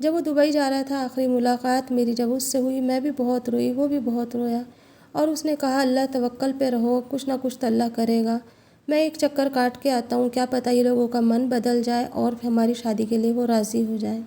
جب وہ دبئی جا رہا تھا، آخری ملاقات میری جب اس سے ہوئی، میں بھی بہت روئی، وہ بھی بہت رویا، اور اس نے کہا اللہ توکل پہ رہو، کچھ نہ کچھ تو اللہ کرے گا، میں ایک چکر کاٹ کے آتا ہوں، کیا پتہ یہ لوگوں کا من بدل جائے اور ہماری شادی کے لیے وہ راضی ہو جائیں۔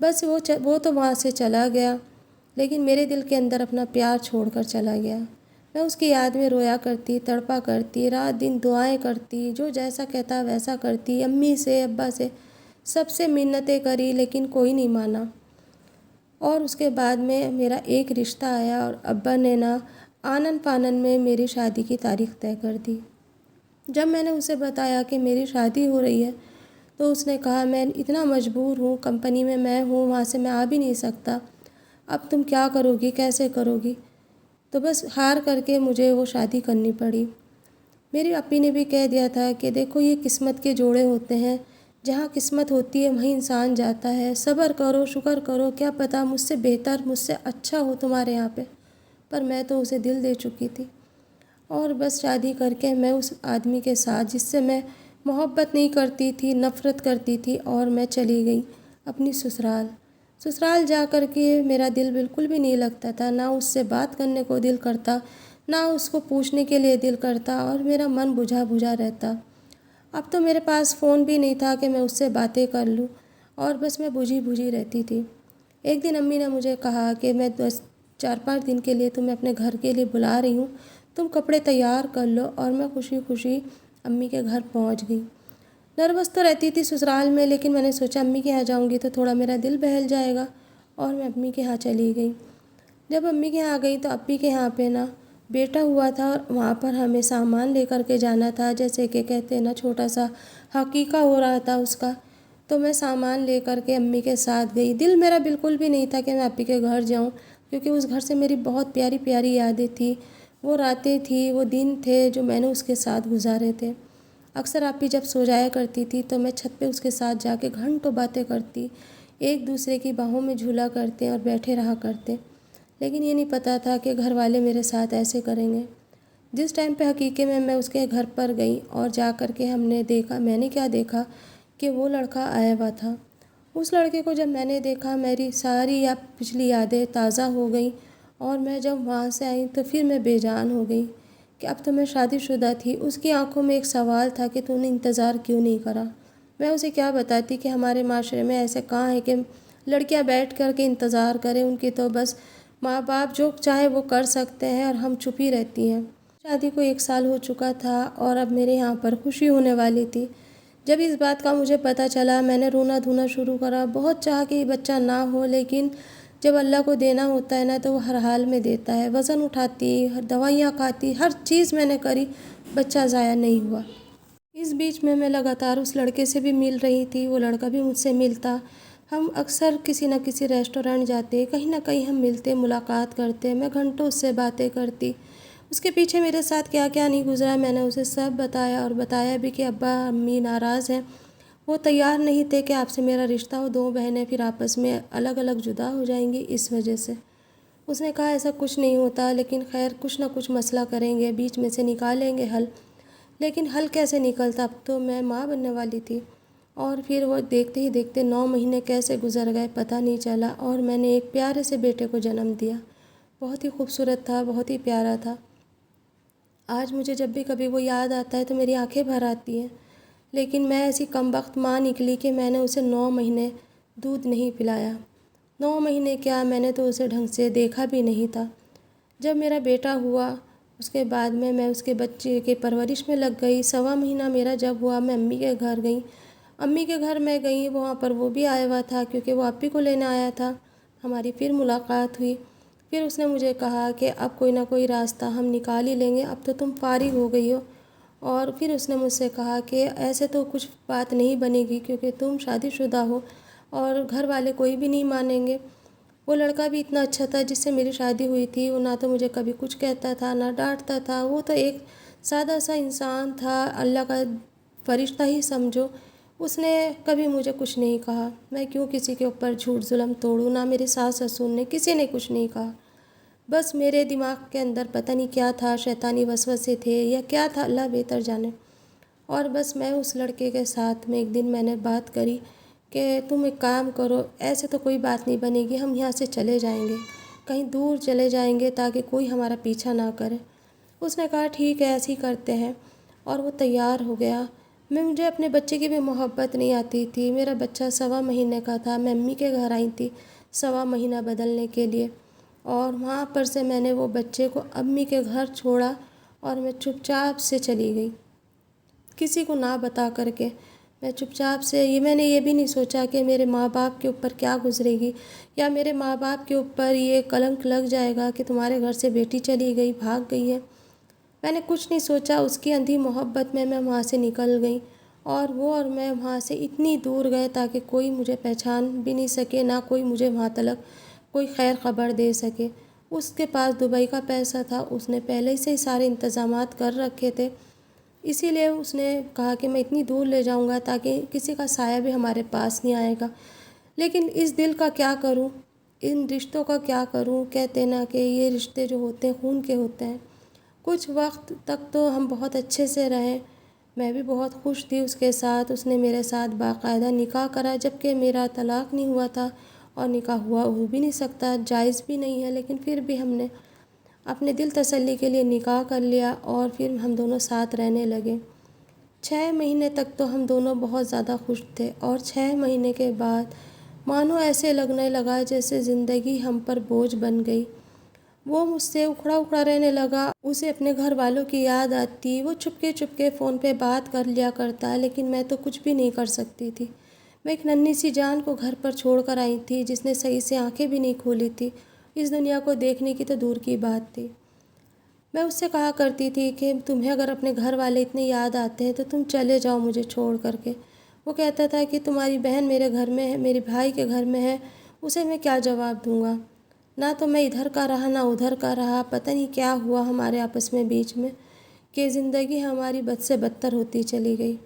بس وہ تو وہاں سے چلا گیا، لیکن میرے دل کے اندر اپنا پیار چھوڑ کر چلا گیا۔ میں اس کی یاد میں رویا کرتی، تڑپا کرتی، رات دن دعائیں کرتی، جو جیسا کہتا ویسا کرتی، امی سے ابا سے سب سے منتیں کری، لیکن کوئی نہیں مانا۔ اور اس کے بعد میں میرا ایک رشتہ آیا اور ابا نے نا آنن پانن میں میری شادی کی تاریخ طے کر دی۔ جب میں نے اسے بتایا کہ میری شادی ہو رہی ہے تو اس نے کہا میں اتنا مجبور ہوں، کمپنی میں ہوں، وہاں سے میں آ بھی نہیں سکتا، اب تم کیا کرو گی، کیسے کرو گی؟ تو بس ہار کر کے مجھے وہ شادی کرنی پڑی۔ میری اپی نے بھی کہہ دیا تھا کہ دیکھو یہ قسمت کے جوڑے ہوتے ہیں، جہاں قسمت ہوتی ہے وہیں انسان جاتا ہے، صبر کرو، شکر کرو، کیا پتہ مجھ سے بہتر، مجھ سے اچھا ہو تمہارے یہاں پہ۔ پر میں تو اسے دل دے چکی تھی، اور بس شادی کر کے میں اس آدمی کے ساتھ جس سے میں محبت نہیں کرتی تھی، نفرت کرتی تھی، اور میں چلی گئی اپنی سسرال جا کر کے میرا دل بالکل بھی نہیں لگتا تھا، نہ اس سے بات کرنے کو دل کرتا، نہ اس کو پوچھنے کے لیے دل کرتا، اور میرا من بجھا رہتا۔ اب تو میرے پاس فون بھی نہیں تھا کہ میں اس سے باتیں کر لوں، اور بس میں بجھی رہتی تھی۔ ایک دن امی نے مجھے کہا کہ میں 4-5 دن کے لیے تمہیں اپنے گھر کے لیے بلا رہی ہوں، تم کپڑے تیار کر لو، اور میں خوشی خوشی امی کے گھر پہنچ گئی۔ نروس تو رہتی تھی سسرال میں، لیکن میں نے سوچا امی کے یہاں جاؤں گی تو تھوڑا میرا دل بہل جائے گا، اور میں امی کے یہاں چلی گئی۔ جب امی کے یہاں گئی تو اپی کے یہاں پہ نا بیٹا ہوا تھا، اور وہاں پر ہمیں سامان لے کر کے جانا تھا، جیسے کہ کہتے ہیں نا چھوٹا سا حقیقہ ہو رہا تھا اس کا، تو میں سامان لے کر کے امی کے ساتھ گئی۔ دل میرا بالکل بھی نہیں تھا کہ میں اپی کے گھر جاؤں، کیونکہ اس گھر سے میری بہت پیاری پیاری یادیں تھیں، وہ راتیں تھیں، وہ دن تھے جو میں نے اس کے ساتھ گزارے تھے۔ اکثر اپی جب سو جایا کرتی تھی تو میں چھت پہ اس کے ساتھ جا کے گھنٹوں باتیں کرتی، ایک دوسرے کی باہوں میں جھولا کرتے اور بیٹھے رہا کرتے، لیکن یہ نہیں پتہ تھا کہ گھر والے میرے ساتھ ایسے کریں گے۔ جس ٹائم پہ حقیقے میں اس کے گھر پر گئی اور جا کر کے ہم نے دیکھا، میں نے کیا دیکھا کہ وہ لڑکا آیا ہوا تھا۔ اس لڑکے کو جب میں نے دیکھا، میری ساری پچھلی یادیں تازہ ہو گئیں، اور میں جب وہاں سے آئی تو پھر میں بے جان ہو گئی کہ اب تو میں شادی شدہ تھی۔ اس کی آنکھوں میں ایک سوال تھا کہ تو نے انتظار کیوں نہیں کرا؟ میں اسے کیا بتاتی کہ ہمارے معاشرے میں ایسے کہاں ہے کہ لڑکیاں بیٹھ کر کے انتظار کریں، ان کی تو بس ماں باپ جو چاہے وہ کر سکتے ہیں، اور ہم چپ ہی رہتی ہیں۔ شادی کو 1 سال ہو چکا تھا، اور اب میرے یہاں پر خوشی ہونے والی تھی۔ جب اس بات کا مجھے پتہ چلا، میں نے رونا دھونا شروع کرا، بہت چاہا کہ یہ بچہ نہ ہو، لیکن جب اللہ کو دینا ہوتا ہے نا تو وہ ہر حال میں دیتا ہے۔ وزن اٹھاتی، دوائیاں کھاتی، ہر چیز میں نے کری، بچہ ضائع نہیں ہوا۔ اس بیچ میں لگاتار اس لڑکے سے بھی مل رہی تھی، وہ لڑکا بھی مجھ سے ملتا، ہم اکثر کسی نہ کسی ریسٹورینٹ جاتے، کہیں نہ کہیں ہم ملتے، ملاقات کرتے، میں گھنٹوں اس سے باتیں کرتی۔ اس کے پیچھے میرے ساتھ کیا کیا نہیں گزرا میں نے اسے سب بتایا، اور بتایا بھی کہ ابا امی ناراض ہیں، وہ تیار نہیں تھے کہ آپ سے میرا رشتہ ہو، 2 بہنیں پھر آپس میں الگ الگ جدا ہو جائیں گی اس وجہ سے۔ اس نے کہا ایسا کچھ نہیں ہوتا، لیکن خیر کچھ نہ کچھ مسئلہ کریں گے، بیچ میں سے نکالیں گے حل۔ لیکن حل کیسے نکلتا، اب تو میں ماں بننے والی تھی، اور پھر وہ دیکھتے ہی دیکھتے 9 مہینے کیسے گزر گئے پتہ نہیں چلا، اور میں نے ایک پیارے سے بیٹے کو جنم دیا، بہت ہی خوبصورت تھا، بہت ہی پیارا تھا۔ آج مجھے جب بھی کبھی وہ یاد آتا ہے تو میری آنکھیں بھر آتی ہیں، لیکن میں ایسی کمبخت ماں نکلی کہ میں نے اسے 9 مہینے دودھ نہیں پلایا۔ 9 مہینے کیا، میں نے تو اسے ڈھنگ سے دیکھا بھی نہیں تھا۔ جب میرا بیٹا ہوا اس کے بعد میں اس کے بچے کے پرورش میں لگ گئی۔ 1.25 مہینہ میرا جب ہوا میں امی کے گھر گئی، امی کے گھر میں گئی، وہاں پر وہ بھی آیا ہوا تھا کیونکہ وہ اپی کو لینے آیا تھا۔ ہماری پھر ملاقات ہوئی، پھر اس نے مجھے کہا کہ اب کوئی نہ کوئی راستہ ہم نکال ہی لیں گے، اب تو تم فارغ ہو گئی ہو۔ اور پھر اس نے مجھ سے کہا کہ ایسے تو کچھ بات نہیں بنے گی کیونکہ تم شادی شدہ ہو اور گھر والے کوئی بھی نہیں مانیں گے۔ وہ لڑکا بھی اتنا اچھا تھا جس سے میری شادی ہوئی تھی، وہ نہ تو مجھے کبھی کچھ کہتا تھا نہ ڈانٹتا تھا، وہ تو ایک سادہ سا انسان تھا، اللہ کا فرشتہ ہی سمجھو۔ اس نے کبھی مجھے کچھ نہیں کہا، میں کیوں کسی کے اوپر جھوٹ ظلم توڑوں، نہ میرے ساس سسر نے، کسی نے کچھ نہیں کہا۔ بس میرے دماغ کے اندر پتہ نہیں کیا تھا، شیطانی وسوسے تھے یا کیا تھا، اللہ بہتر جانے۔ اور بس میں اس لڑکے کے ساتھ میں ایک دن میں نے بات کری کہ تم ایک کام کرو، ایسے تو کوئی بات نہیں بنے گی، ہم یہاں سے چلے جائیں گے، کہیں دور چلے جائیں گے تاکہ کوئی ہمارا پیچھا نہ کرے۔ اس نے کہا ٹھیک ہے ایسے ہی کرتے ہیں، اور وہ تیار ہو گیا۔ مجھے اپنے بچے کی بھی محبت نہیں آتی تھی۔ میرا بچہ 1.25 مہینے کا تھا، میں امی کے گھر آئی تھی 1.25 مہینہ بدلنے کے لیے، اور وہاں پر سے میں نے وہ بچے کو امی کے گھر چھوڑا اور میں چپ چاپ سے چلی گئی، کسی کو نہ بتا کر کے۔ میں چپ چاپ سے میں نے یہ بھی نہیں سوچا کہ میرے ماں باپ کے اوپر کیا گزرے گی، یا میرے ماں باپ کے اوپر یہ کلنک لگ جائے گا کہ تمہارے گھر سے بیٹی چلی گئی، بھاگ گئی ہے۔ میں نے کچھ نہیں سوچا، اس کی اندھی محبت میں وہاں سے نکل گئی، اور وہ اور میں وہاں سے اتنی دور گئے تاکہ کوئی مجھے پہچان بھی نہیں سکے، نہ کوئی مجھے وہاں تلک کوئی خیر خبر دے سکے۔ اس کے پاس دبئی کا پیسہ تھا، اس نے پہلے سے ہی سارے انتظامات کر رکھے تھے، اسی لیے اس نے کہا کہ میں اتنی دور لے جاؤں گا تاکہ کسی کا سایہ بھی ہمارے پاس نہیں آئے گا۔ لیکن اس دل کا کیا کروں، ان رشتوں کا کیا کروں؟ کہتے نا کہ یہ رشتے جو ہوتے ہیں خون کے ہوتے ہیں۔ کچھ وقت تک تو ہم بہت اچھے سے رہے، میں بھی بہت خوش تھی اس کے ساتھ، اس نے میرے ساتھ باقاعدہ نکاح کرا، جبکہ میرا طلاق نہیں ہوا تھا اور نکاح ہو بھی نہیں سکتا، جائز بھی نہیں ہے، لیکن پھر بھی ہم نے اپنے دل تسلی کے لیے نکاح کر لیا، اور پھر ہم دونوں ساتھ رہنے لگے۔ 6 مہینے تک تو ہم دونوں بہت زیادہ خوش تھے، اور 6 مہینے کے بعد مانو ایسے لگنے لگا جیسے زندگی ہم پر بوجھ بن گئی۔ وہ مجھ سے اکھڑا اکھڑا رہنے لگا، اسے اپنے گھر والوں کی یاد آتی، وہ چپکے فون پہ بات کر لیا کرتا، لیکن میں تو کچھ بھی نہیں کر سکتی تھی۔ میں ایک ننھی سی جان کو گھر پر چھوڑ کر آئی تھی، جس نے صحیح سے آنکھیں بھی نہیں کھولی تھی، اس دنیا کو دیکھنے کی تو دور کی بات تھی۔ میں اس سے کہا کرتی تھی کہ تمہیں اگر اپنے گھر والے اتنے یاد آتے ہیں تو تم چلے جاؤ مجھے چھوڑ کر کے۔ وہ کہتا تھا کہ تمہاری بہن میرے گھر میں ہے، میرے بھائی کے گھر میں ہے، اسے میں کیا جواب دوں گا؟ نہ تو میں ادھر کا رہا نہ ادھر کا رہا، پتہ نہیں کیا ہوا ہمارے آپس میں بیچ میں کہ زندگی ہماری بد سے بدتر ہوتی چلی گئی۔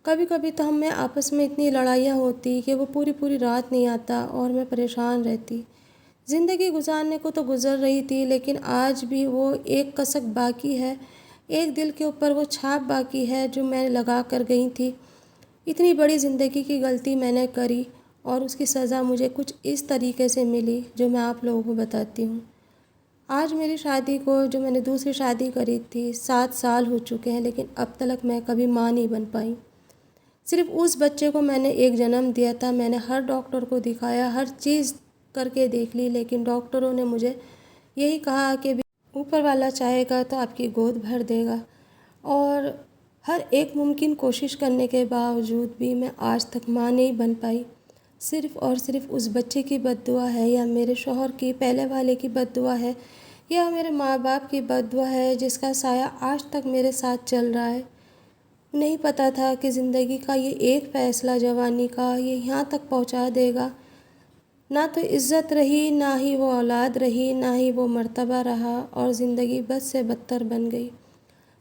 کبھی کبھی تو ہم میں آپس میں اتنی لڑائیاں ہوتی کہ وہ پوری رات نہیں آتا اور میں پریشان رہتی۔ زندگی گزارنے کو تو گزر رہی تھی، لیکن آج بھی وہ ایک کسک باقی ہے، ایک دل کے اوپر وہ چھاپ باقی ہے جو میں لگا کر گئی تھی۔ اتنی بڑی زندگی کی غلطی میں نے کری، اور اس کی سزا مجھے کچھ اس طریقے سے ملی جو میں آپ لوگوں کو بتاتی ہوں۔ آج میری شادی کو، جو میں نے دوسری شادی کری تھی، 7 سال ہو چکے ہیں، لیکن اب تک میں کبھی ماں نہیں بن پائی۔ صرف اس بچے کو میں نے ایک جنم دیا تھا، میں نے ہر ڈاکٹر کو دکھایا، ہر چیز کر کے دیکھ لی، لیکن ڈاکٹروں نے مجھے یہی کہا کہ اوپر والا چاہے گا تو آپ کی گود بھر دے گا، اور ہر ایک ممکن کوشش کرنے کے باوجود بھی میں آج تک ماں نہیں بن پائی۔ صرف اور صرف اس بچے کی بد دعا ہے، یا میرے شوہر کی پہلے والے کی بد دعا ہے، یا میرے ماں باپ کی بد دعا ہے، جس کا سایہ آج تک میرے ساتھ چل رہا ہے۔ نہیں پتہ تھا کہ زندگی کا یہ ایک فیصلہ جوانی کا یہ یہاں تک پہنچا دے گا۔ نہ تو عزت رہی، نہ ہی وہ اولاد رہی، نہ ہی وہ مرتبہ رہا، اور زندگی بد سے بدتر بن گئی۔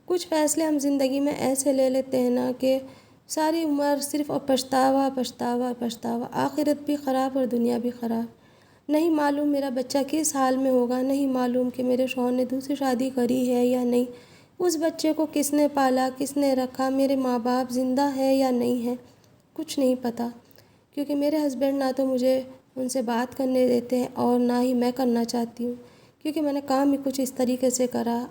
کچھ فیصلے ہم زندگی میں ایسے لے لیتے ہیں نا کہ ساری عمر صرف اور پچھتاوا پچھتاوا پچھتاوا، آخرت بھی خراب اور دنیا بھی خراب۔ نہیں معلوم میرا بچہ کس حال میں ہوگا، نہیں معلوم کہ میرے شوہر نے دوسری شادی کری ہے یا نہیں، اس بچے کو کس نے پالا، کس نے رکھا، میرے ماں باپ زندہ ہے یا نہیں ہے، کچھ نہیں پتہ، کیونکہ میرے ہسبینڈ نہ تو مجھے ان سے بات کرنے دیتے ہیں، اور نہ ہی میں کرنا چاہتی ہوں، کیونکہ میں نے کام بھی کچھ اس طریقے سے کرا۔